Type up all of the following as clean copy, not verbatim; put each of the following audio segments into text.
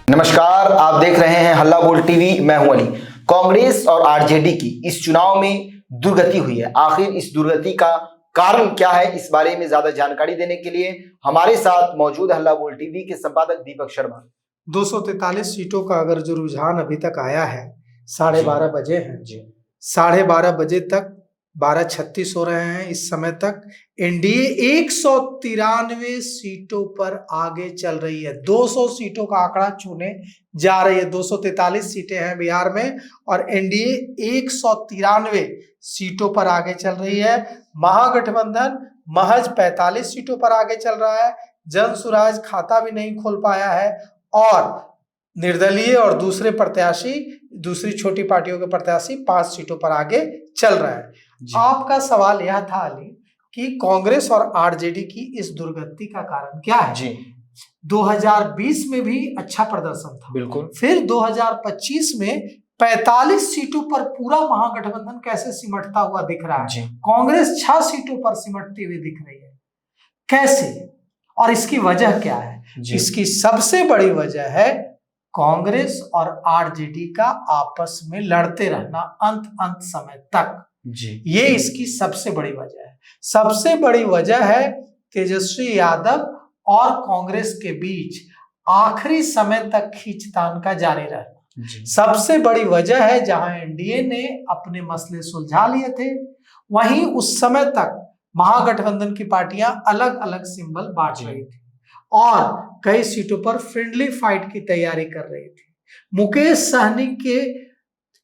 नमस्कार, आप देख रहे हैं हल्ला बोल टीवी। मैं हूं अली। कांग्रेस और आरजेडी की इस चुनाव में दुर्गति हुई है। आखिर इस दुर्गति का कारण क्या है, इस बारे में ज्यादा जानकारी देने के लिए हमारे साथ मौजूद हल्ला बोल टीवी के संपादक दीपक शर्मा। 243 सीटों का अगर जो रुझान अभी तक आया है, 12:30 बजे हैं जी 12:30 बजे तक 12:36 हो रहे हैं। इस समय तक एनडीए 193 सीटों पर आगे चल रही है। 200 सीटों का आंकड़ा छूने जा रही है। 243 सीटें हैं बिहार में और एनडीए 193 सीटों पर आगे चल रही है। महागठबंधन महज 45 सीटों पर आगे चल रहा है। जन सुराज खाता भी नहीं खोल पाया है और निर्दलीय और दूसरे प्रत्याशी, दूसरी छोटी पार्टियों के प्रत्याशी 5 सीटों पर आगे चल रहा है। आपका सवाल यह था अली कि कांग्रेस और आरजेडी की इस दुर्गति का कारण क्या है? जी 2020 में भी अच्छा प्रदर्शन था, बिल्कुल। फिर 2025 में 45 सीटों पर पूरा महागठबंधन कैसे सिमटता हुआ दिख रहा है? कांग्रेस 6 सीटों पर सिमटती हुई दिख रही है। कैसे और इसकी वजह क्या है? इसकी सबसे बड़ी वजह है कांग्रेस और आरजेडी का आपस में लड़ते रहना अंत समय तक। ये इसकी सबसे बड़ी वजह है। सबसे बड़ी वजह है तेजस्वी यादव और कांग्रेस के बीच आखिरी समय तक खींचतान का जारी रहना। सबसे बड़ी वजह है जहां एनडीए ने अपने मसले सुलझा लिए थे, वहीं उस समय तक महागठबंधन की पार्टियां अलग अलग सिंबल बांट रही थी और कई सीटों पर फ्रेंडली फाइट की तैयारी कर रही थी। मुकेश सहनी के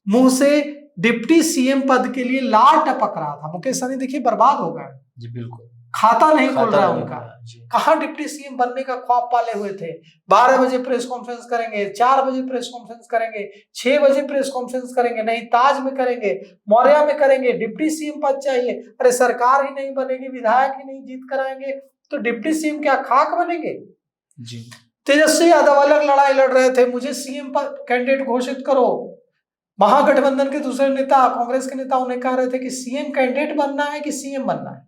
मुंह से डिप्टी सीएम पद के लिए लार टपक रहा था। मुकेश सहनी देखिए बर्बाद हो गए। जी बिल्कुल, खाता नहीं खुल रहा उनका। कहां डिप्टी सीएम बनने का ख्वाब पाले हुए थे। 12 बजे प्रेस कॉन्फ्रेंस करेंगे, 4 बजे प्रेस कॉन्फ्रेंस करेंगे, 6 बजे प्रेस कॉन्फ्रेंस करेंगे, नहीं ताज में करेंगे, मौर्या में करेंगे, डिप्टी सीएम पद चाहिए। अरे सरकार ही नहीं बनेगी, विधायक ही नहीं जीत कराएंगे तो डिप्टी सीएम क्या खाक बनेंगे? तेजस्वी यादव अलग लड़ाई लड़ रहे थे, मुझे सीएम कैंडिडेट घोषित करो। महागठबंधन के दूसरे नेता, कांग्रेस के नेता उन्हें कह रहे थे कि सीएम कैंडिडेट बनना है कि सीएम बनना है।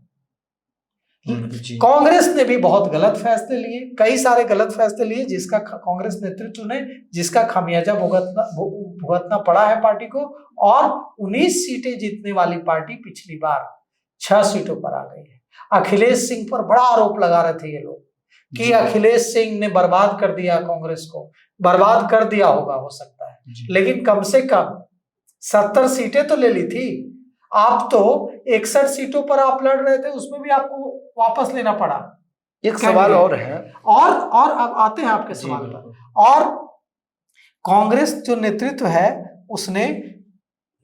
कांग्रेस ने भी बहुत गलत फैसले लिए, कई सारे गलत फैसले लिए, जिसका कांग्रेस नेतृत्व ने जिसका खामियाजा भुगतना पड़ा है पार्टी को। और 19 सीटें जीतने वाली पार्टी पिछली बार 6 सीटों पर आ गई है। अखिलेश सिंह पर बड़ा आरोप लगा रहे थे ये लोग कि अखिलेश सिंह ने बर्बाद कर दिया कांग्रेस को। बर्बाद कर दिया होगा, हो सकता है, लेकिन कम से कम 70 सीटें तो ले ली थी। आप तो 61 सीटों पर आप लड़ रहे थे, उसमें भी आपको वापस लेना पड़ा। एक सवाल और है और अब आते हैं आपके सवाल पर। और कांग्रेस जो नेतृत्व है उसने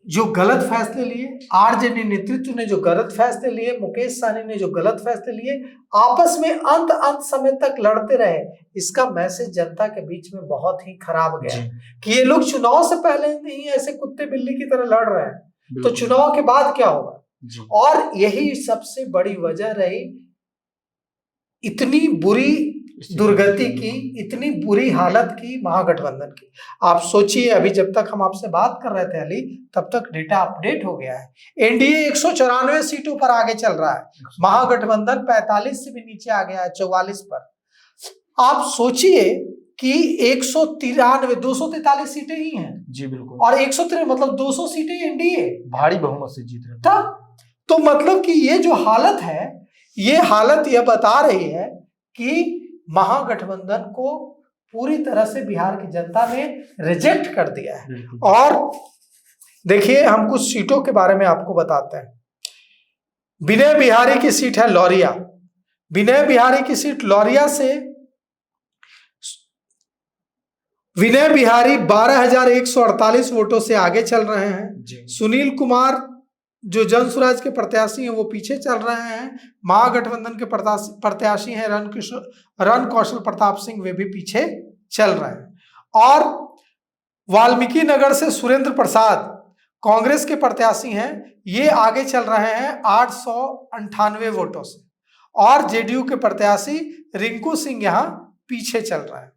जो गलत फैसले लिए, आरजेडी नेतृत्व ने जो गलत फैसले लिए, मुकेश सहनी ने जो गलत फैसले लिए, आपस में अंत समय तक लड़ते रहे, इसका मैसेज जनता के बीच में बहुत ही खराब गया कि ये लोग चुनाव से पहले नहीं ऐसे कुत्ते बिल्ली की तरह लड़ रहे हैं, तो चुनाव के बाद क्या होगा? और यही सबसे बड़ी वजह रही इतनी बुरी दुर्गति की, इतनी बुरी हालत की महागठबंधन की। आप सोचिए, अभी जब तक हम आपसे बात कर रहे थे अली, तब तक डेटा अपडेट हो गया है। एनडीए 194 सीटों पर आगे चल रहा है, महागठबंधन 45 से भी नीचे आ गया है, 44 पर। आप सोचिए कि 243 सीटें ही हैं। जी बिल्कुल। और 193 मतलब 200 सीटें एनडीए भारी बहुमत से जीत रहे तब। तो मतलब कि ये जो हालत है, ये हालत यह बता रही है कि महागठबंधन को पूरी तरह से बिहार की जनता ने रिजेक्ट कर दिया है। और देखिए, हम कुछ सीटों के बारे में आपको बताते हैं। विनय बिहारी की सीट है लौरिया। विनय बिहारी की सीट लौरिया से विनय बिहारी 12,148 वोटों से आगे चल रहे हैं। सुनील कुमार जो जन सुराज के प्रत्याशी हैं वो पीछे चल रहे हैं। महागठबंधन के प्रत्याशी हैं रण कौशल प्रताप सिंह, वे भी पीछे चल रहे हैं। और वाल्मीकि नगर से सुरेंद्र प्रसाद कांग्रेस के प्रत्याशी हैं, ये आगे चल रहे हैं 898 वोटों से। और जेडीयू के प्रत्याशी रिंकू सिंह यहां पीछे चल रहे हैं।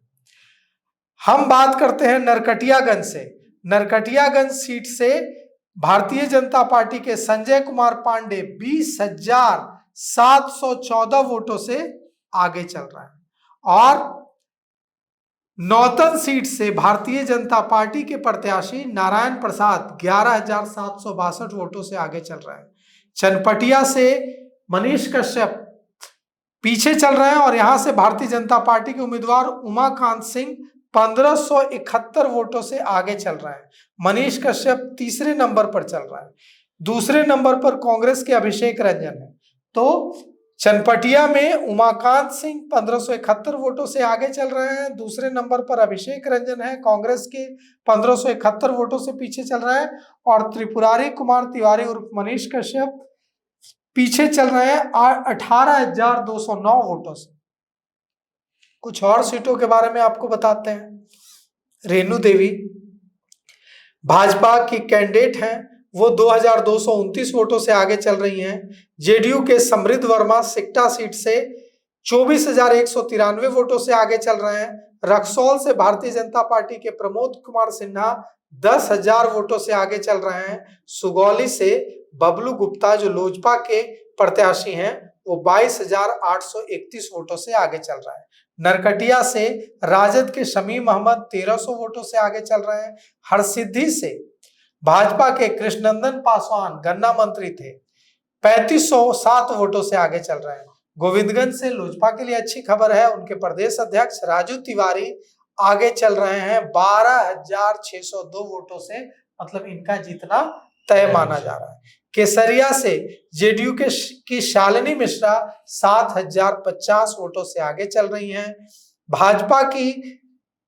हम बात करते हैं नरकटियागंज से। नरकटियागंज सीट से भारतीय जनता पार्टी के संजय कुमार पांडे 20,714 वोटों से आगे चल रहा है। और नौतन सीट से भारतीय जनता पार्टी के प्रत्याशी नारायण प्रसाद 11,762 वोटों से आगे चल रहे हैं। चनपटिया से मनीष कश्यप पीछे चल रहे हैं और यहां से भारतीय जनता पार्टी के उम्मीदवार उमाकांत सिंह 1571 वोटों से आगे चल रहे हैं। मनीष कश्यप तीसरे नंबर पर चल रहा है। दूसरे नंबर पर कांग्रेस के अभिषेक रंजन है। तो चनपटिया में उमाकांत सिंह 1571 वोटों से आगे चल रहे हैं। दूसरे नंबर पर अभिषेक रंजन है, कांग्रेस के 1571 वोटों से पीछे चल रहा है। और त्रिपुरारी कुमार तिवारी उर्फ मनीष कश्यप पीछे चल रहे हैं 18,209 वोटों से। कुछ और सीटों के बारे में आपको बताते हैं। रेणु देवी भाजपा की कैंडिडेट हैं, वो 2,229 वोटों से आगे चल रही हैं। जेडीयू के समृद्ध वर्मा सिकटा सीट से 24,193 वोटों से आगे चल रहे हैं। रक्सौल से भारतीय जनता पार्टी के प्रमोद कुमार सिन्हा 10,000 वोटों से आगे चल रहे हैं। सुगौली से बबलू गुप्ता जो लोजपा के प्रत्याशी हैं वो 22,831 वोटों से आगे चल रहा है। नरकटिया से राजद के शमीम अहमद 1,300 वोटों से आगे चल रहे हैं। हरसिद्धि से भाजपा के कृष्णनंदन पासवान गन्ना मंत्री थे, 3,507 वोटों से आगे चल रहे हैं। गोविंदगंज से लोजपा के लिए अच्छी खबर है, उनके प्रदेश अध्यक्ष राजू तिवारी आगे चल रहे हैं 12,602 वोटों से, मतलब इनका जीतना तय माना जा रहा है। केसरिया से जेडीयू की शालिनी मिश्रा 7,050 वोटों से आगे चल रही हैं।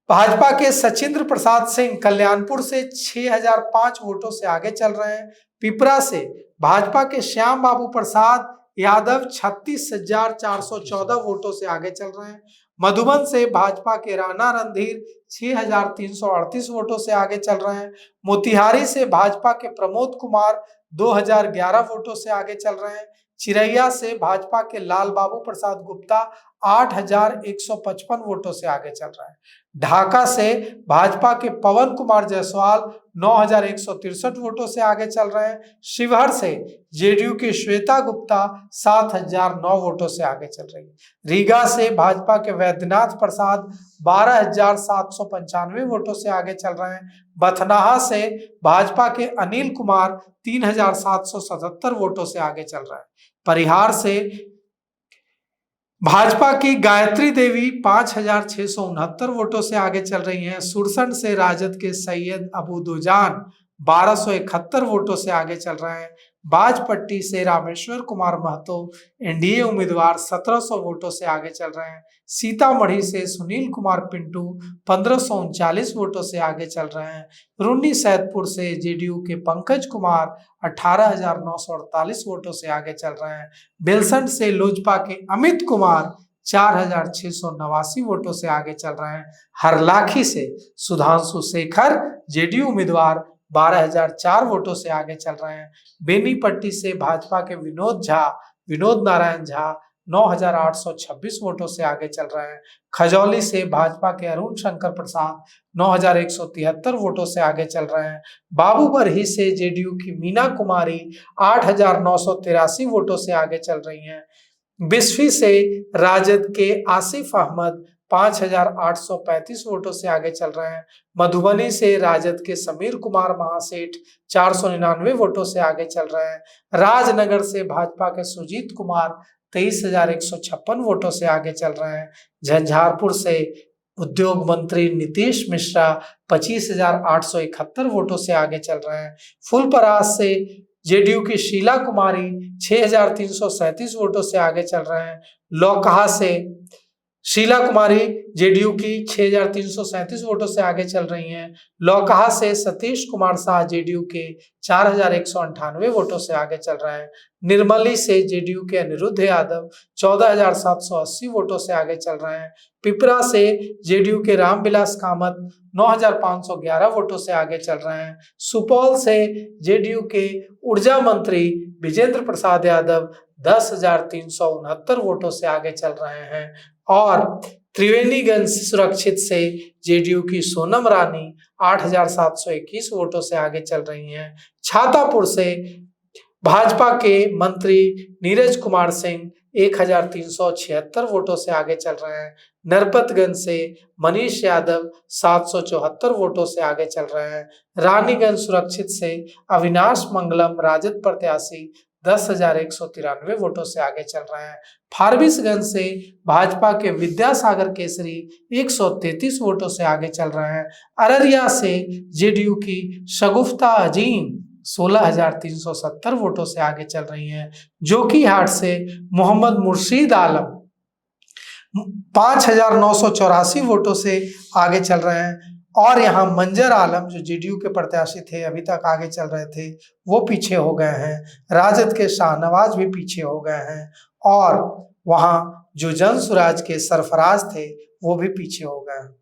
भाजपा के सचिंद्र प्रसाद सिंह कल्याणपुर से 6,005 वोटों से आगे चल रहे हैं। पिपरा से भाजपा के श्याम बाबू प्रसाद यादव 36,414 वोटों से आगे चल रहे हैं। मधुबन से भाजपा के राणा रणधीर 6,338 वोटों से आगे चल रहे हैं। मोतिहारी से भाजपा के प्रमोद कुमार 2,011 वोटों से आगे चल रहे हैं। चिरैया से भाजपा के लाल बाबू प्रसाद गुप्ता 8,155 वोटों से आगे चल रहा है। ढाका से भाजपा के पवन कुमार जायसवाल 9,163 वोटों से आगे चल रहे हैं। शिवहर से जेडीयू की श्वेता गुप्ता 7,009 वोटों से आगे चल रही है। रीगा से भाजपा के वैद्यनाथ प्रसाद 12,795 वोटों से आगे चल रहे हैं। बथनाहा से भाजपा के अनिल कुमार 3,777 वोटों से आगे चल रहा है। परिहार से भाजपा की गायत्री देवी 5,669 वोटों से आगे चल रही हैं। सुरसंड से राजद के सैयद अबूदुजान 1,271 वोटों से आगे चल रहे हैं। बाजपट्टी से रामेश्वर कुमार महतो एनडीए उम्मीदवार 1,700 वोटों से आगे चल रहे हैं। सीतामढ़ी से सुनील कुमार पिंटू 1,539 वोटों से आगे चल रहे हैं। रुन्नी सैदपुर से जेडीयू के पंकज कुमार 18,948 वोटों से आगे चल रहे हैं। बेलसंड से लोजपा के अमित कुमार 4,689 वोटों से आगे चल रहे हैं। हरलाखी से सुधांशु शेखर जेडीयू उम्मीदवार 12,004 वोटों से आगे चल रहे हैं। बेनीपट्टी से भाजपा के विनोद नारायण झा 9,826 वोटों से आगे चल रहे हैं। खजौली से भाजपा के अरुण शंकर प्रसाद 9,173 वोटों से आगे चल रहे हैं। बाबूबरही से जेडीयू की मीना कुमारी 8,983 वोटों से आगे चल रही हैं। बिस्फी से राजद के आसिफ अहमद 5,835 वोटों से आगे चल रहे हैं। मधुबनी से राजद के समीर कुमार महासेठ 499 वोटों से आगे चल रहे हैं। राजनगर से भाजपा के सुजीत कुमार 23,156 वोटों से आगे चल रहे हैं। झंझारपुर से उद्योग मंत्री नीतीश मिश्रा 25,871 वोटों से आगे चल रहे हैं। फुलपरास से जेडीयू की शीला कुमारी 6,337 वोटों से आगे चल रहे हैं। लौकहा से शीला कुमारी जेडीयू की 6,337 वोटों से आगे चल रही हैं। लौकहा से सतीश कुमार शाह जेडीयू के 4,198 वोटों से आगे चल रहे हैं। निर्मली से जेडीयू के अनिरुद्ध यादव 14,780 वोटों से आगे चल रहे हैं। पिपरा से जेडीयू के रामविलास कामत 9,511 वोटों से आगे चल रहे हैं। सुपौल से जेडीयू के ऊर्जा मंत्री विजेंद्र प्रसाद यादव 10,369 वोटों से आगे चल रहे हैं। और त्रिवेणीगंज सुरक्षित से जेडीयू की सोनम रानी 8,721 वोटों से आगे चल रही हैं। छातापुर से भाजपा के मंत्री नीरज कुमार सिंह 1376 वोटों से आगे चल रहे हैं। नरपतगंज से मनीष यादव 774 वोटों से आगे चल रहे हैं। रानीगंज सुरक्षित से अविनाश मंगलम राजद प्रत्याशी 10,193 वोटों से आगे चल रहे हैं। फारबिसगंज से भाजपा के विद्यासागर केसरी 133 वोटों से आगे चल रहे हैं। अररिया से जेडीयू की शगुफ्ता अजीम 16,370 वोटों से आगे चल रही हैं। जोकीहाट से मोहम्मद मुर्शीद आलम 5,984 वोटों से आगे चल रहे हैं। और यहाँ मंजर आलम जो जेडीयू के प्रत्याशी थे, अभी तक आगे चल रहे थे, वो पीछे हो गए हैं। राजद के शाहनवाज भी पीछे हो गए हैं और वहाँ जो जनसुराज के सरफराज थे वो भी पीछे हो गए हैं।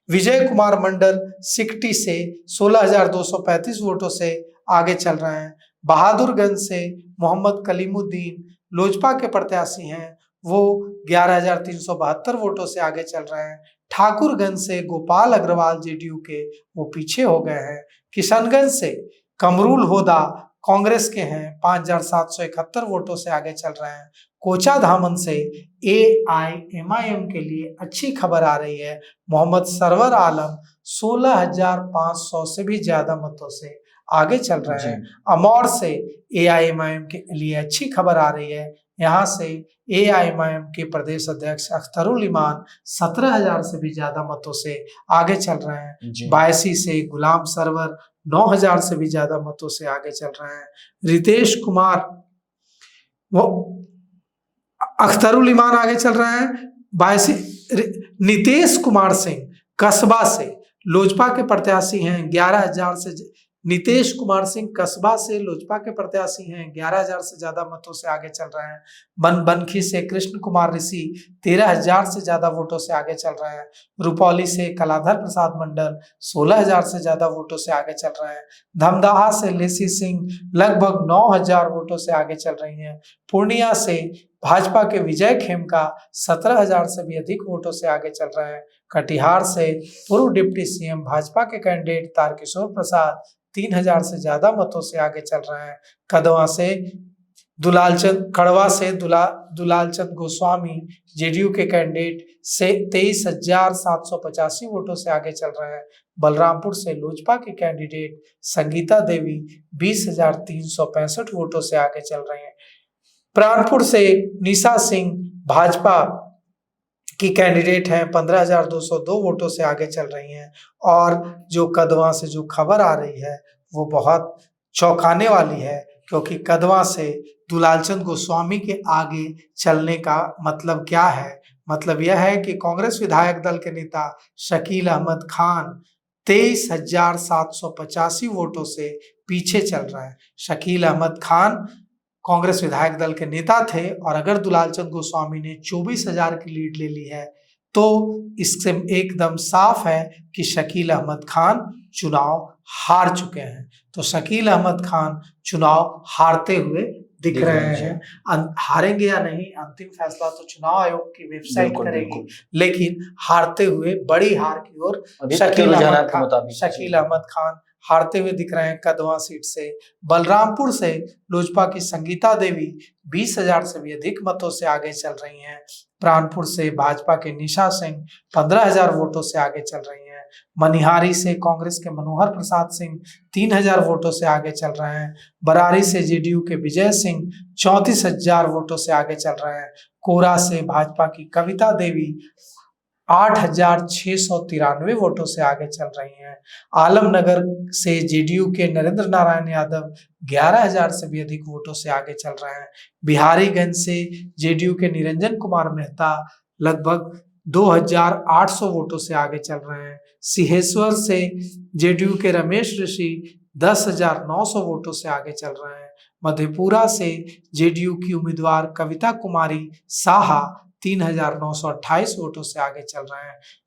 विजय कुमार मंडल सिकटी से 16,235 वोटों से आगे चल रहे हैं। बहादुरगंज से मोहम्मद कलीमुद्दीन लोजपा के प्रत्याशी हैं, वो 11,372 वोटों से आगे चल रहे हैं। ठाकुरगंज से गोपाल अग्रवाल जेडीयू के, वो पीछे हो गए हैं। किशनगंज से कमरुल होदा कांग्रेस के हैं, 5,771 वोटों से आगे चल रहे हैं। कोचाधामन से AIMIM के लिए अच्छी खबर आ रही है। मोहम्मद सरवर आलम 16,500 से भी ज्यादा मतों से आगे चल रहे हैं। अमौर से AIMIM के लिए अच्छी खबर आ रही है। यहाँ से AIMIM के प्रदेश अध्यक्ष अख्तरुल इमान 17,000 से भी ज्यादा मतों से आगे चल रहे हैं। बायसी से गुलाम सरवर 9,000 से भी ज्यादा मतों से आगे चल रहे हैं। रितेश कुमार वो अख्तरुल इमान आगे चल रहे हैं। बायसी नीतीश कुमार सिंह कस्बा से लोजपा के प्रत्याशी हैं, 11,000 से नीतीश कुमार सिंह कस्बा से लोजपा के प्रत्याशी हैं, 11,000 से ज्यादा मतों से आगे चल रहे हैं। बनखी से कृष्ण कुमार ऋषि 13,000 से ज्यादा वोटों से आगे चल रहे हैं। रुपौली से कलाधर प्रसाद मंडल 16,000 से ज्यादा वोटों से आगे चल रहे हैं। धमदाहा से लेसी सिंह लगभग 9,000 वोटों से आगे चल रही हैं। पूर्णिया से भाजपा के विजय खेमका 17,000 से भी अधिक वोटों से आगे चल रहे हैं। कटिहार से पूर्व डिप्टी सीएम भाजपा के कैंडिडेट तारकिशोर प्रसाद 3,000 से ज्यादा मतों से आगे चल रहे हैं। कड़वा से दुलालचंद गोस्वामी जेडीयू के कैंडिडेट से 23,785 वोटों से आगे चल रहे हैं। बलरामपुर से लोजपा के कैंडिडेट संगीता देवी 20,365 वोटों से आगे चल रहे हैं। प्राणपुर से निशा सिंह भाजपा की कैंडिडेट हैं, 15,202 वोटों से आगे चल रही हैं। और जो कदवा से जो खबर आ रही है वो बहुत चौंकाने वाली है, क्योंकि कदवा से दुलालचंद गोस्वामी के आगे चलने का मतलब क्या है? मतलब यह है कि कांग्रेस विधायक दल के नेता शकील अहमद खान 23,785 वोटों से पीछे चल रहा है। शकील अहमद खान कांग्रेस विधायक दल के नेता थे और अगर दुलालचंद गोस्वामी ने 24,000 की लीड ले ली है तो इससे एकदम साफ है कि शकील अहमद खान चुनाव हार चुके हैं। तो शकील अहमद खान चुनाव हारते हुए दिख रहे हैं। हारेंगे या नहीं अंतिम फैसला तो चुनाव आयोग की वेबसाइट करेगी, लेकिन हारते हुए बड़ी हार की ओर शकील अहमद खान हारते हुए दिख रहे हैं। कदवा सीट से बलरामपुर से लोजपा की संगीता देवी 20,000 से भी अधिक मतों से आगे चल रही हैं। प्राणपुर से भाजपा के निशा सिंह 15,000 वोटों से आगे चल रही हैं। मनिहारी से कांग्रेस के मनोहर प्रसाद सिंह 3,000 वोटों से आगे चल रहे हैं। बरारी से जेडीयू के विजय सिंह 34,000 वोटों से आगे चल रहे हैं। कोरा से भाजपा की कविता देवी 8,693 वोटों से आगे चल रही हैं। आलमनगर से जेडीयू के नरेंद्र नारायण यादव 11,000 से भी अधिक वोटों से आगे चल रहे हैं। बिहारीगंज से जेडीयू के निरंजन कुमार मेहता लगभग 2,800 वोटों से आगे चल रहे हैं। सिंहेश्वर से जेडीयू के रमेश ऋषि 10,900 वोटों से आगे चल रहे हैं। मधेपुरा से जेडीयू की उम्मीदवार कविता कुमारी साहा 3,928 वोटों से आगे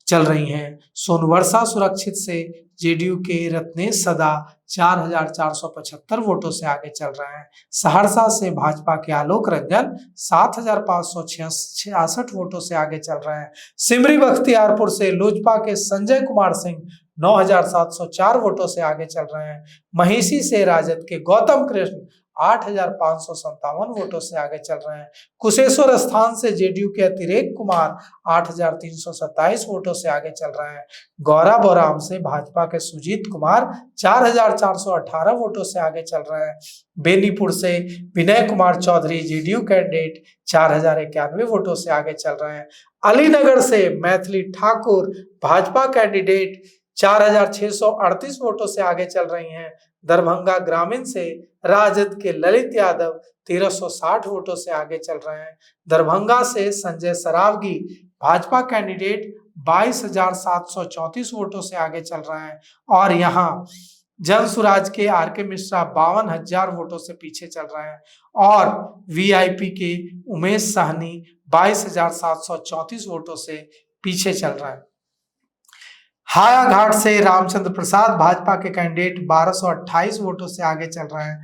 चल रही हैं। सोनवर्षा सुरक्षित से जेडीयू के रत्नेश सदा 4,475 वोटों से आगे चल रहे हैं। सहरसा से भाजपा के आलोक रंजन 7,566 वोटों से आगे चल रहे हैं। सिमरी बख्तियारपुर से लोजपा के संजय कुमार सिंह 9,704 वोटों से आगे चल रहे हैं। महिषी से राजद के गौतम कृष्ण 8,557 वोटों से आगे चल रहे हैं। कुशेश्वर स्थान से जेडीयू के अतिरेक कुमार 8,327 वोटों से आगे चल रहे हैं। गौरा बोराम से भाजपा के सुजीत कुमार 4,418 वोटों से आगे चल रहे हैं। बेनीपुर से विनय कुमार चौधरी जेडीयू कैंडिडेट 4,091 वोटों से आगे चल रहे हैं। अलीनगर से मैथिली ठाकुर भाजपा कैंडिडेट 4,638 वोटों से आगे चल रही हैं। दरभंगा ग्रामीण से राजद के ललित यादव 1,360 वोटों से आगे चल रहे हैं। दरभंगा से संजय सरावगी भाजपा कैंडिडेट 22,734 वोटों से आगे चल रहे हैं। और यहाँ जनसुराज के आर.के. मिश्रा 52,000 वोटों से पीछे चल रहे हैं। और वीआईपी के उमेश साहनी 22,734 वोटों से पीछे चल रहा है। हायाघाट से रामचंद्र प्रसाद भाजपा के कैंडिडेट 1,228 वोटों से आगे चल रहे हैं।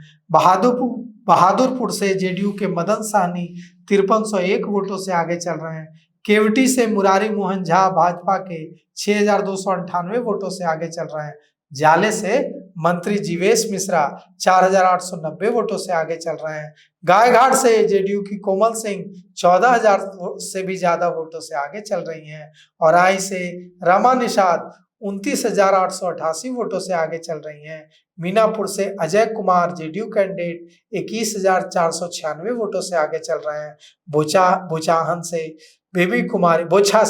बहादुरपुर से जेडीयू के मदन साहनी 5301 वोटों से आगे चल रहे हैं। केवटी से मुरारी मोहन झा भाजपा के 6,298 वोटों से आगे चल रहे हैं। जाले से मंत्री जीवेश मिश्रा 4,890 वोटों से आगे चल रहे हैं। गायघाट से जेडीयू की कोमल सिंह 14,000 से भी ज्यादा वोटों से आगे चल रही हैं। और आई से रमा निषाद 29,888 वोटों से आगे चल रही हैं। मीनापुर से अजय कुमार जेडीयू कैंडिडेट 21,496 वोटों से आगे चल रहे हैं। बोचाहन से बेबी कुमारी बोछा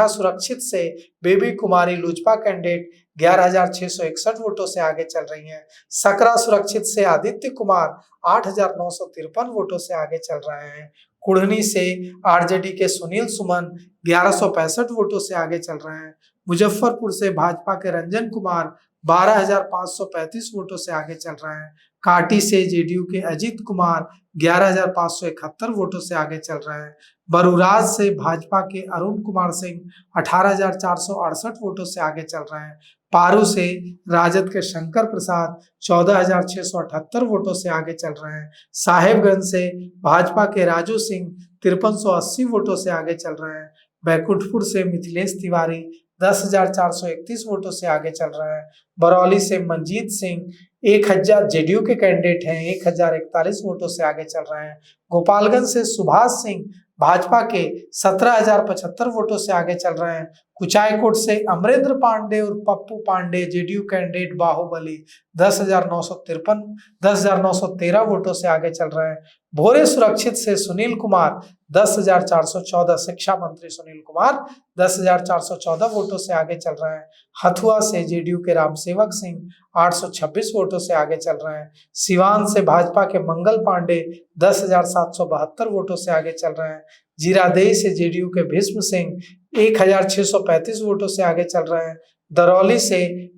सुरक्षित से बेबी कुमारी लुजपा कैंडिडेट 11,661 वोटों से आगे चल रही हैं। सकरा सुरक्षित से आदित्य कुमार 8,953 वोटों से आगे चल रहे हैं। कुढ़नी से आरजेडी के सुनील सुमन 1,165 वोटों से आगे चल रहे हैं। मुजफ्फरपुर से भाजपा के रंजन कुमार 12,535 वोटों से आगे चल रहे हैं। काटी से जेडीयू के अजीत कुमार 11,571 वोटों से आगे चल रहे हैं। बरूराज से भाजपा के अरुण कुमार सिंह 18,468 वोटों से आगे चल रहे हैं। पारू से राजद के शंकर प्रसाद 14,678 वोटों से आगे चल रहे हैं। साहेबगंज से भाजपा के राजू सिंह 5380 वोटों से आगे चल रहे हैं। बैकुंठपुर से मिथिलेश तिवारी 10,431 वोटों से आगे चल रहे हैं। बरौली से मंजीत सिंह 1,000 जेडीयू के कैंडिडेट हैं 1,041 वोटों से आगे चल रहे हैं। गोपालगंज से सुभाष सिंह भाजपा के 17,075 वोटों से आगे चल रहे हैं। कुचायकोट से अमरेंद्र पांडे और पप्पू पांडे जेडीयू कैंडिडेट बाहुबली 10,913 वोटों से आगे चल रहे हैं। भोरे सुरक्षित से सुनील कुमार 10,414 शिक्षा मंत्री सुनील कुमार 10,414 वोटों से आगे चल रहे हैं। हथुआ से जेडीयू के रामसेवक सिंह 826 वोटों से आगे चल रहे हैं। सिवान से भाजपा के मंगल पांडे 10,772 वोटों से आगे चल रहे हैं। जीरादेई से जेडीयू के भीष्म सिंह 1,635 वोटों से आगे चल रहे हैं। दरौली से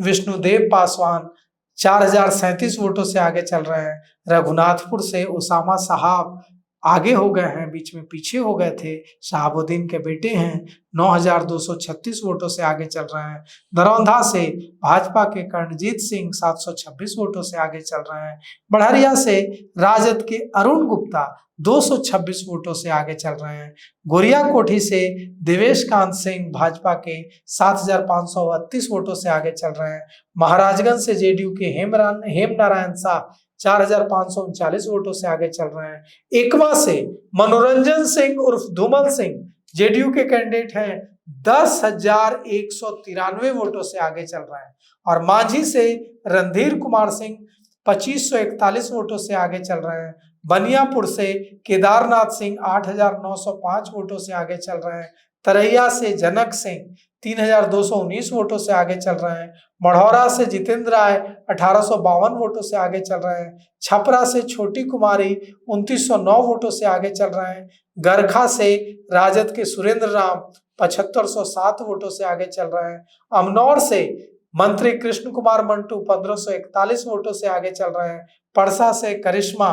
विष्णुदेव पासवान 4,037 वोटों से आगे चल रहे हैं। रघुनाथपुर से उसामा साहब आगे हो गए हैं, बीच में पीछे हो गए थे, शहाबुद्दीन के बेटे हैं, 9,236 वोटों से आगे चल रहे हैं। दरौंधा से भाजपा के कर्णजीत सिंह 726 वोटों से आगे चल रहे हैं। बढ़रिया से राजद के अरुण गुप्ता 226 वोटों से आगे चल रहे हैं। गोरिया कोठी से देवेश कांत सिंह भाजपा के 7,532 वोटों से आगे चल रहे हैं। महाराजगंज से जेडीयू के हेमनारायण शाह 4,539 वोटों से आगे चल रहे हैं। एकमा से मनोरंजन सिंह उर्फ धूमल सिंह जेडीयू के कैंडिडेट हैं 10,193 वोटों से आगे चल रहे हैं। और मांझी से रणधीर कुमार सिंह 2,541 वोटों से आगे चल रहे हैं। बनियापुर से केदारनाथ सिंह 8,905 वोटों से आगे चल रहे हैं। तरैया से जनक सिंह 3,219 वोटों से आगे चल रहे हैं। मढ़ौरा से जितेंद्र राय 1,852 वोटों से आगे चल रहे हैं। छपरा से छोटी कुमारी 2,909 वोटों से आगे चल रहे हैं। गरखा से राजद के सुरेंद्र राम 7,507 वोटों से आगे चल रहे हैं। अमनौर से मंत्री कृष्ण कुमार मंटू 1,541 वोटों से आगे चल रहे हैं। परसा से करिश्मा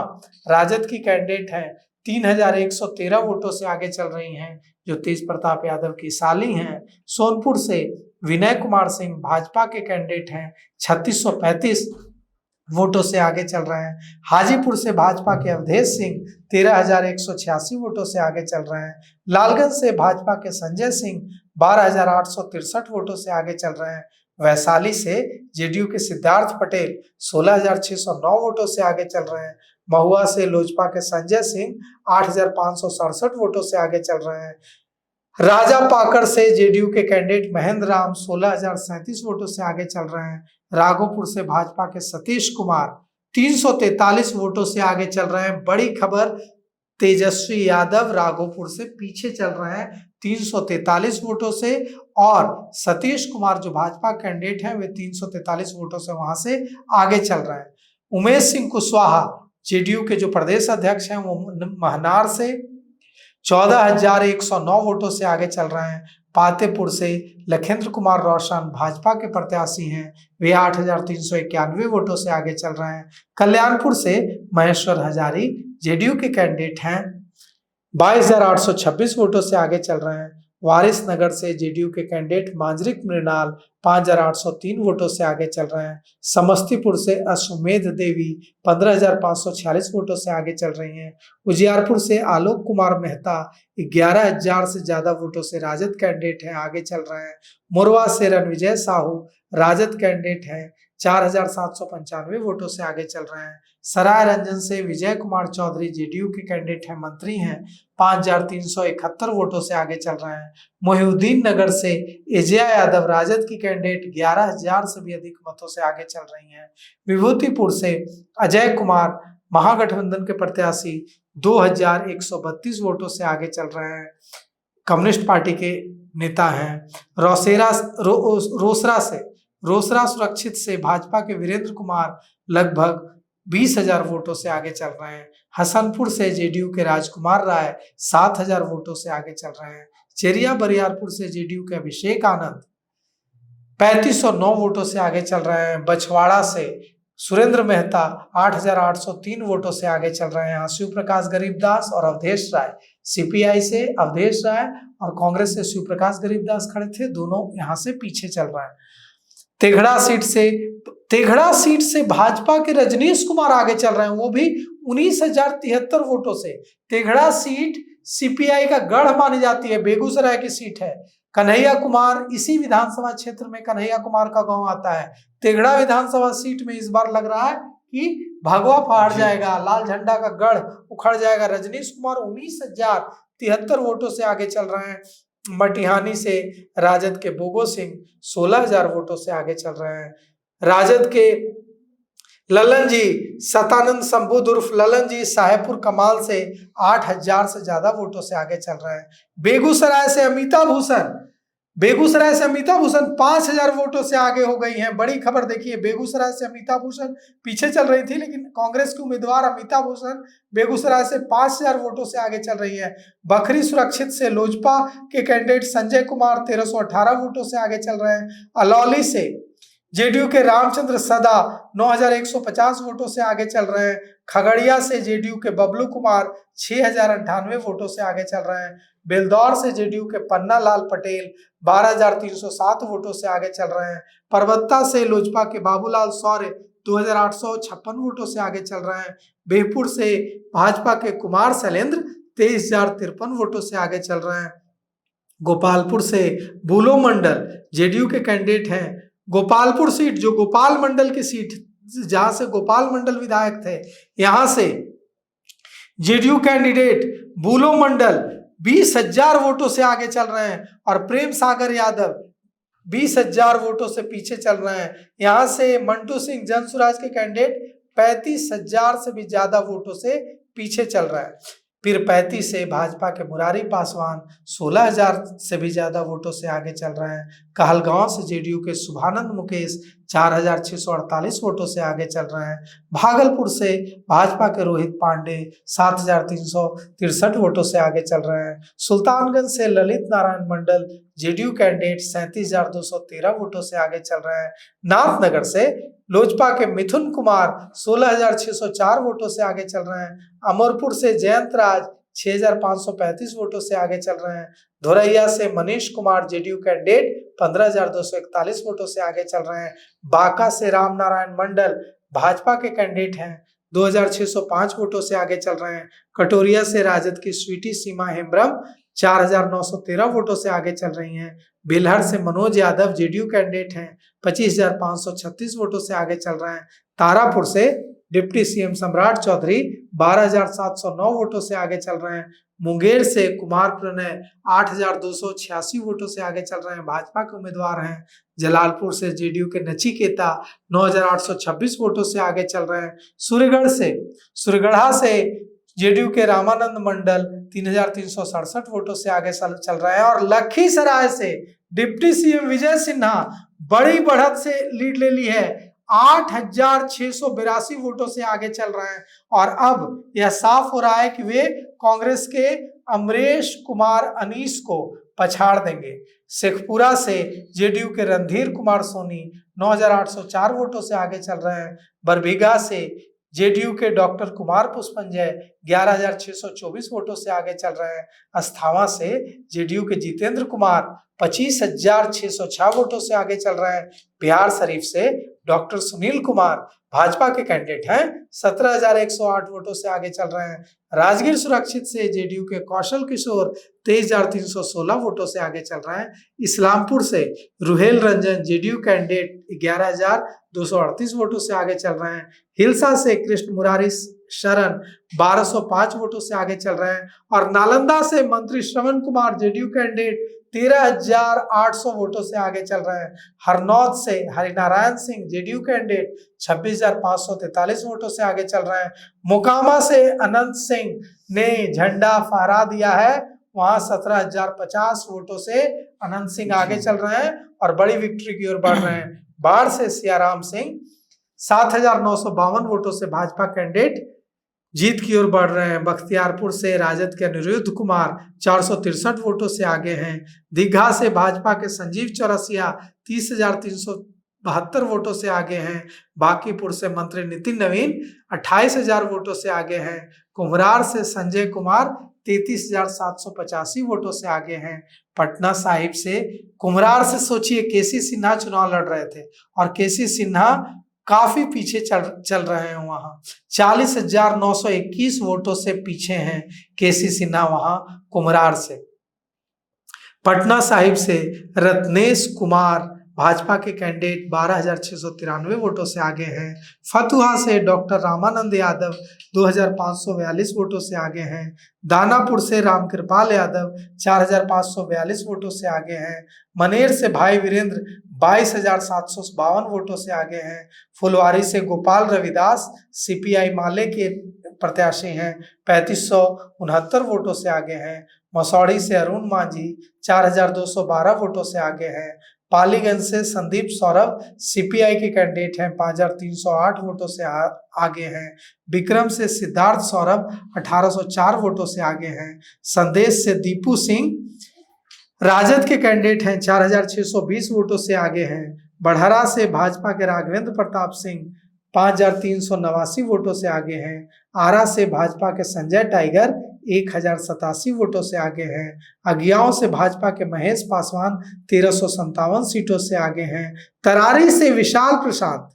राजद की कैंडिडेट हैं 3,113 वोटों से आगे चल रही हैं, जो तेज प्रताप यादव की साली हैं। सोनपुर से विनय कुमार सिंह भाजपा के कैंडिडेट हैं 3,635 वोटों से आगे चल रहे हैं। हाजीपुर से भाजपा के अवधेश सिंह 13,186 वोटों से आगे चल रहे हैं। लालगंज से भाजपा के संजय सिंह 12,863 वोटों से आगे चल रहे हैं। वैशाली से जेडीयू के सिद्धार्थ पटेल 16,609 वोटों से आगे चल रहे हैं। महुआ से लोजपा के संजय सिंह 8,567 वोटों से आगे चल रहे हैं। राजा पाकड़ से जेडीयू के कैंडिडेट महेंद्र राम 16,037 वोटों से आगे चल रहे हैं। राघोपुर से भाजपा के सतीश कुमार 343 वोटों से आगे चल रहे हैं। बड़ी खबर, तेजस्वी यादव राघोपुर से पीछे चल रहे हैं 343 वोटों से, और सतीश कुमार जो भाजपा कैंडिडेट हैं वे 343 वोटों से वहां से आगे चल रहे हैं। उमेश सिंह कुशवाहा जेडीयू के जो प्रदेश अध्यक्ष हैं वो महनार से 14,109 वोटों से आगे चल रहे हैं। पातेपुर से लखेंद्र कुमार रोशन भाजपा के प्रत्याशी हैं, वे 8,391 वोटों से आगे चल रहे हैं। कल्याणपुर से महेश्वर हजारी जेडीयू के कैंडिडेट हैं, 22,826 वोटों से आगे चल रहे हैं। वारिस नगर से जेडीयू के कैंडिडेट मांजरिक मृणाल 5,803 वोटों से आगे चल रहे हैं। समस्तीपुर से अश्वमेध देवी 15,546 वोटों से आगे चल रही हैं। उजियारपुर से आलोक कुमार मेहता 11,000 से ज्यादा वोटों से राजद कैंडिडेट हैं, आगे चल रहे हैं। मोरवा से रणविजय साहू राजद कैंडिडेट हैं, 4,795 वोटों से आगे चल रहे हैं। सराय रंजन से विजय कुमार चौधरी जेडीयू के कैंडिडेट हैं, मंत्री हैं, 5,371 वोटों से आगे चल रहे हैं। मोहिउद्दीन नगर से एजिया यादव राजद की कैंडिडेट 11,000 से भी अधिक मतों से आगे चल रही हैं। विभूतिपुर से अजय कुमार महागठबंधन के प्रत्याशी 2,132 वोटों से आगे चल रहे हैं, कम्युनिस्ट पार्टी के नेता हैं। रोसरा सुरक्षित से भाजपा के वीरेंद्र कुमार लगभग 20,000 वोटों से आगे चल रहे हैं। हसनपुर से जेडीयू के राजकुमार राय 7,000 वोटों से आगे चल रहे हैं। चेरिया बरियारपुर से जेडीयू के अभिषेक आनंद 3,509 वोटों से आगे चल रहे हैं। बछवाड़ा से सुरेंद्र मेहता 8,803 वोटों से आगे चल रहे हैं। शिव प्रकाश गरीबदास और अवधेश राय, सीपीआई से अवधेश राय और कांग्रेस से शिव प्रकाश गरीबदास खड़े थे, दोनों यहां से पीछे चल रहे हैं। तेघड़ा सीट से भाजपा के रजनीश कुमार आगे चल रहे हैं, वो भी 19,073 वोटों से। तेघड़ा सीट सीपीआई का गढ़ मानी जाती है, बेगूसराय की सीट है। कन्हैया कुमार, इसी विधानसभा क्षेत्र में कन्हैया कुमार का गांव आता है। तेघड़ा विधानसभा सीट में इस बार लग रहा है कि भगवा फाड़ जाएगा, लाल झंडा का गढ़ उखड़ जाएगा। रजनीश कुमार 19,073 वोटों से आगे चल रहे हैं। मटिहानी से राजद के बोगो सिंह 16,000 वोटों से आगे चल रहे हैं। राजद के ललन जी सतानंद संबुद उर्फ ललन जी साहेबपुर कमाल से 8,000 से ज्यादा वोटों से आगे चल रहे हैं। बेगूसराय से अमिता भूषण 5,000 वोटों से आगे हो गई हैं। बड़ी खबर देखिए, बेगूसराय से अमिता भूषण पीछे चल रही थी, लेकिन कांग्रेस की उम्मीदवार अमिता भूषण बेगूसराय से 5,000 वोटों से आगे चल रही है। बखरी सुरक्षित से लोजपा के कैंडिडेट संजय कुमार 1,318 वोटों से आगे चल रहे हैं। अलौली से जेडीयू के रामचंद्र सदा 9,150 वोटों से आगे चल रहे हैं। खगड़िया से जेडीयू के बबलू कुमार 6,098 वोटों से आगे चल रहे हैं। बेलदौर से जेडीयू के पन्ना लाल पटेल 12,307 वोटों से आगे चल रहे हैं। परबत्ता से लोजपा के बाबूलाल शौर्य 2,856 वोटों से आगे चल रहे हैं। बेहपुर से भाजपा के कुमार शैलेंद्र 23,053 वोटों से आगे चल रहे हैं। गोपालपुर से बुलो मंडल जेडीयू के कैंडिडेट हैं। गोपालपुर सीट जो गोपाल मंडल की सीट, जहां से गोपाल मंडल विधायक थे, यहां से जेडीयू कैंडिडेट बुलो मंडल 20,000 वोटों से आगे चल रहे हैं और प्रेम सागर यादव 20,000 वोटों से पीछे चल रहे हैं। यहां से मंटू सिंह जनसुराज के कैंडिडेट 35,000 से भी ज्यादा वोटों से पीछे चल रहा है। फिर 35 से भाजपा के मुरारी पासवान 16,000 से भी ज्यादा वोटों से आगे चल रहे हैं। कहलगांव से जेडीयू के शुभानंद मुकेश 4,648 वोटों से आगे चल रहे हैं। भागलपुर से भाजपा के रोहित पांडे 7,363 वोटों से आगे चल रहे हैं। सुल्तानगंज से ललित नारायण मंडल जेडीयू कैंडिडेट 37,213 वोटों से आगे चल रहे हैं। नाथनगर से लोजपा के मिथुन कुमार 16,604 वोटों से आगे चल रहे हैं। अमरपुर से जयंत राज 6,535 वोटों से आगे चल रहे हैं। धोरैया से मनीष कुमार जेडीयू कैंडिडेट 15,241 वोटों से आगे चल रहे हैं। बांका से राम नारायण मंडल भाजपा के कैंडिडेट हैं, 2,605 वोटों से आगे चल रहे हैं। कटोरिया से राजद की स्वीटी सीमा हेम्ब्रम 4,913 वोटों से आगे चल रही हैं। बेलहर से मनोज यादव जेडीयू कैंडिडेट हैं, 25,536 वोटों से आगे चल रहे हैं। तारापुर से डिप्टी सीएम सम्राट चौधरी 12,709 वोटों से आगे चल रहे हैं। मुंगेर से कुमार प्रणय 8,286 वोटों से आगे चल रहे हैं, भाजपा के उम्मीदवार हैं। जलालपुर से जेडीयू के नचिकेता 9,826 वोटों से आगे चल रहे हैं। सूर्यगढ़ा से जेडीयू के रामानंद मंडल 3,367 वोटों से आगे चल रहे हैं। और लखीसराय से डिप्टी सीएम विजय सिन्हा बड़ी बढ़त से लीड ले ली है, 8,682 वोटों से आगे चल रहे हैं। और अब यह साफ हो रहा है कि वे कांग्रेस के अमरेश कुमार अनीस को पछाड़ देंगे। शेखपुरा से जेडीयू के रणधीर कुमार सोनी 9,804 वोटों से आगे चल रहे हैं। बरबीघा से जेडीयू के डॉक्टर कुमार पुष्पंजय 11,624 वोटों से आगे चल रहे हैं। अस्थावा से जेडीयू के जितेंद्र कुमार 25,606 वोटों से आगे चल रहे हैं। बिहार शरीफ से डॉक्टर सुनील कुमार भाजपा के कैंडिडेट हैं, 17,108 वोटों से आगे चल रहे हैं। राजगीर सुरक्षित से जेडीयू के कौशल किशोर 23,316 वोटों से आगे चल रहे हैं। इस्लामपुर से रुहेल रंजन जेडीयू कैंडिडेट 11,238 वोटों से आगे चल रहे हैं। हिलसा से कृष्ण मुरारी शरण 1,205 वोटों से आगे चल रहे हैं। और नालंदा से मंत्री श्रवण कुमार जेडीयू कैंडिडेट 13,800 वोटों से आगे चल रहे हैं। हरनौत से हरिनारायण सिंह जेडीयू कैंडिडेट 26,543 वोटों से आगे चल रहे हैं। मोकामा से अनंत सिंह ने झंडा फहरा दिया है, वहां 17,050 वोटों से अनंत सिंह आगे चल रहे हैं और बड़ी विक्ट्री की ओर बढ़ रहे हैं। बाढ़ से सियाराम सिंह 7,952 वोटों से भाजपा कैंडिडेट जीत की ओर बढ़ रहे हैं। बख्तियारपुर से राजद के अनिरुद्ध कुमार 463 वोटों से आगे हैं। दीघा से भाजपा के संजीव चौरसिया 30,372 वोटों से आगे हैं। बांकीपुर से मंत्री नितिन नवीन 28,000 वोटों से आगे हैं। कुम्हरार से संजय कुमार 33,785 वोटों से आगे हैं। पटना साहिब से कुम्हरार से सोचिए केसी सिन्हा चुनाव लड़ रहे थे और केसी सिन्हा काफी पीछे चल रहे हैं, वहां 40,921 वोटों से पीछे हैं केसी सिन्हा वहां कुम्हरार से। पटना साहिब से रत्नेश कुमार भाजपा के कैंडिडेट 12,693 वोटों से आगे हैं। फतुहा से डॉक्टर रामानंद यादव 2,542 वोटों से आगे हैं। दानापुर से रामकृपाल यादव 4,542 वोटों से आगे हैं। मनेर से भाई वीरेंद्र 22,752 वोटों से आगे हैं। फुलवारी से गोपाल रविदास सीपीआई माले के प्रत्याशी हैं, 3,569 वोटों से आगे हैं। मसौड़ी से अरुण मांझी 4,212 वोटों से आगे हैं। पालीगंज से संदीप सौरभ सीपीआई के कैंडिडेट हैं, 5,308 वोटों से आगे हैं। विक्रम से सिद्धार्थ सौरभ 1,804 वोटों से आगे हैं। संदेश से दीपू सिंह राजद के कैंडिडेट हैं, 4,620 वोटों से आगे हैं। बढ़हरा से भाजपा के राघवेंद्र प्रताप सिंह 5,389 वोटों से आगे हैं। आरा से भाजपा के संजय टाइगर 1,087 वोटों से आगे हैं। अगियाओं से भाजपा के महेश पासवान 1,357 सीटों से आगे हैं। तरारी से विशाल प्रसाद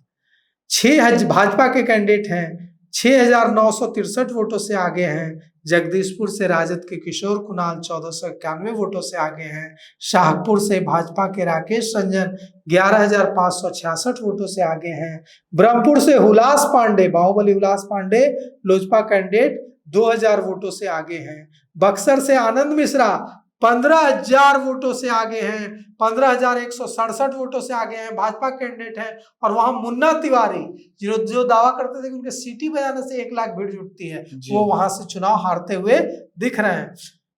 6 भाजपा के कैंडिडेट हैं, 6,963 वोटों से आगे हैं। जगदीशपुर से राजद के किशोर कुणाल 1,491 वोटों से आगे हैं। शाहपुर से भाजपा के राकेश रंजन 11,566 वोटों से आगे हैं। ब्रह्मपुर से हुलास पांडे, बाहुबली हुलास पांडे लोजपा कैंडिडेट 2,000 वोटों से आगे हैं। बक्सर से आनंद मिश्रा 15,000 वोटों से आगे हैं, 15,167 वोटों से आगे हैं, भाजपा कैंडिडेट हैं। और वहां मुन्ना तिवारी जो दावा करते थे कि उनके सीटी बजाने से 1 लाख भीड़ जुटती है, वो वहां से चुनाव हारते हुए दिख रहे हैं।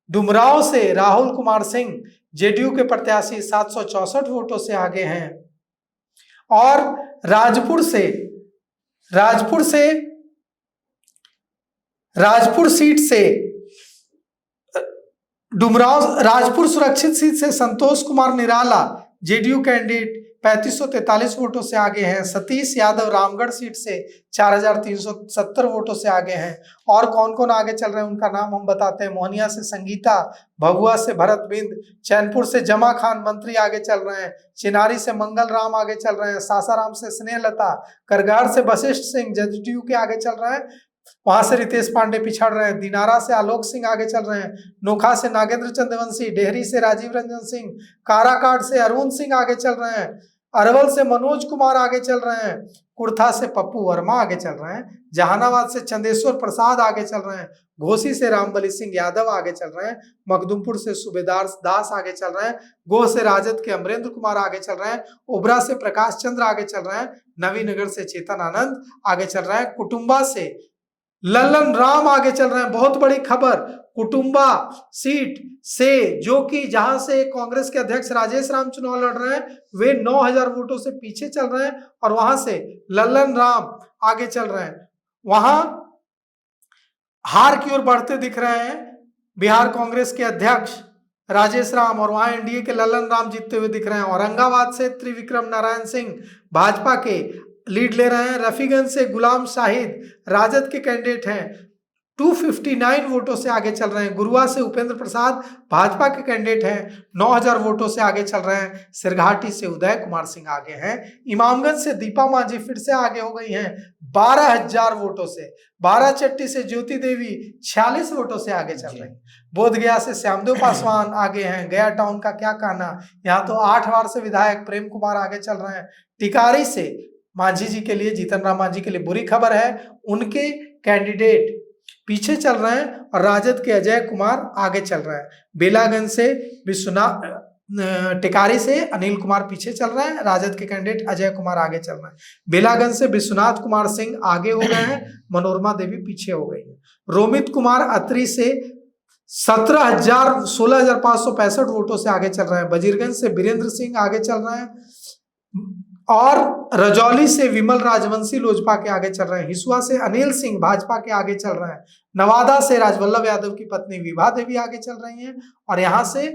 डुमराव से राहुल कुमार सिंह जेडीयू के प्रत्याशी 764 वोटों से आगे हैं। और राजपुर सीट से राजपुर सुरक्षित सीट से संतोष कुमार निराला जेडीयू कैंडिडेट 3,543 वोटों से आगे हैं। सतीश यादव रामगढ़ सीट से 4,370 वोटों से आगे हैं। और कौन कौन आगे चल रहे हैं उनका नाम हम बताते हैं। मोहनिया से संगीता, भभुआ से भरत बिंद, चैनपुर से जमा खान मंत्री आगे चल रहे हैं। चिनारी से मंगल राम आगे चल रहे हैं। सासाराम से स्नेहलता, करगार से वशिष्ठ सिंह जेडीयू के आगे चल रहे हैं। वहां से रितेश पांडे पिछड़ रहे हैं, दिनारा से आलोक सिंह आगे चल रहे हैं, नोखा से नागेंद्र चंद्रवंशी, डेहरी से राजीव रंजन सिंह, काराकाट से अरुण सिंह आगे चल रहे हैं, अरवल से मनोज कुमार आगे चल रहे हैं, कुर्था से पप्पू वर्मा आगे चल रहे हैं, जहानाबाद से चंदेश्वर प्रसाद आगे चल रहे हैं, घोसी से रामबली सिंह यादव आगे चल रहे हैं, मखदुमपुर से सूबेदार दास आगे चल रहे हैं, गोह से राजद के अमरेंद्र कुमार आगे चल रहे हैं, ओबरा से प्रकाश चंद्र आगे चल रहे हैं, नवीनगर से चेतन आनंद आगे चल रहे हैं, कुटुंबा से लल्लन राम आगे चल रहे हैं। बहुत बड़ी खबर, कुटुंबा सीट से जो कि जहां से कांग्रेस के अध्यक्ष राजेश राम चुनाव लड़ रहे हैं, वे 9000 वोटों से पीछे चल रहे हैं और वहां से लल्लन राम आगे चल रहे हैं। वहां हार की ओर बढ़ते दिख रहे हैं बिहार कांग्रेस के अध्यक्ष राजेश राम, और वहां एनडीए के लल्लन राम जीतते हुए दिख रहे हैं। औरंगाबाद से त्रिविक्रम नारायण सिंह भाजपा के लीड ले रहे हैं। रफीगंज से गुलाम शाहिद राजद के कैंडिडेट हैं, 259 वोटों से आगे चल रहे हैं। गुरुआ से उपेंद्र प्रसाद भाजपा के कैंडिडेट हैं, 9000 वोटों से आगे चल रहे हैं। सिरघाटी से उदय कुमार सिंह आगे हैं। इमामगंज से दीपा मांझी फिर से आगे हो गई हैं 12000 वोटों से। बाराचट्टी से ज्योति देवी 46 वोटों से आगे चल रही हैं। बोधगया से श्यामदेव पासवान आगे हैं। गया टाउन का क्या कहना, यहाँ तो 8 बार से विधायक प्रेम कुमार आगे चल रहे हैं। टिकारी से मांझी जी के लिए, जीतन राम मांझी के लिए बुरी खबर है, उनके कैंडिडेट पीछे चल रहे हैं और राजद के अजय कुमार आगे चल रहे हैं। बेलागंज से विश्वनाथ, टिकारी से अनिल कुमार पीछे चल रहे हैं, राजद के कैंडिडेट अजय कुमार आगे चल रहे हैं। बेलागंज से विश्वनाथ कुमार सिंह आगे हो गए हैं, मनोरमा देवी पीछे हो गई है। रोमित कुमार अत्री से 16,565 वोटों से आगे चल रहे हैं। बजीरगंज से वीरेंद्र सिंह आगे चल रहे हैं और रजौली से विमल राजवंशी लोजपा के आगे चल रहे हैं। हिसुआ से अनिल सिंह भाजपा के आगे चल रहे हैं। नवादा से राजवल्लभ यादव की पत्नी विभा देवी आगे चल रही हैं और यहां से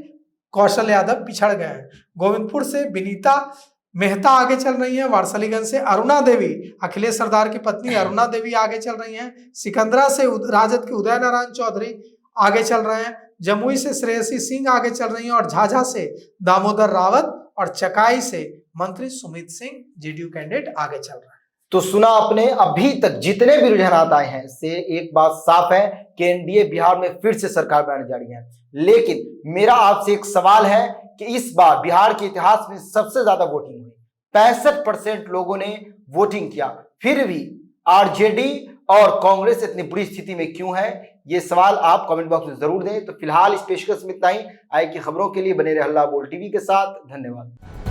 कौशल यादव पिछड़ गए हैं। गोविंदपुर से विनीता मेहता आगे चल रही हैं। वारसलीगंज से अरुणा देवी, अखिलेश सरदार की पत्नी अरुणा देवी आगे चल रही हैं। सिकंदरा से राजद के उदय नारायण चौधरी आगे चल रहे हैं। जमुई से श्रेयसी सिंह आगे चल रही हैं और झाझा से दामोदर रावत और चकाई से मंत्री सुमित सिंह जेडीयू कैंडिडेट आगे चल रहे हैं। तो सुना आपने, अभी तक जितने भी रुझानात आए हैं से एक बात साफ है कि एनडीए बिहार में फिर से सरकार बनाने जा रही है। लेकिन मेरा आपसे एक सवाल है कि इस बार बिहार के इतिहास में सबसे ज्यादा वोटिंग हुई, 65% लोगों ने वोटिंग किया, फिर भी आरजेडी और कांग्रेस इतनी बुरी स्थिति में क्यों है? ये सवाल आप कमेंट बॉक्स में जरूर दें। तो फिलहाल इस पेशकश में इतना ही। आए की खबरों के लिए बने रहे हल्ला बोल टीवी के साथ। धन्यवाद।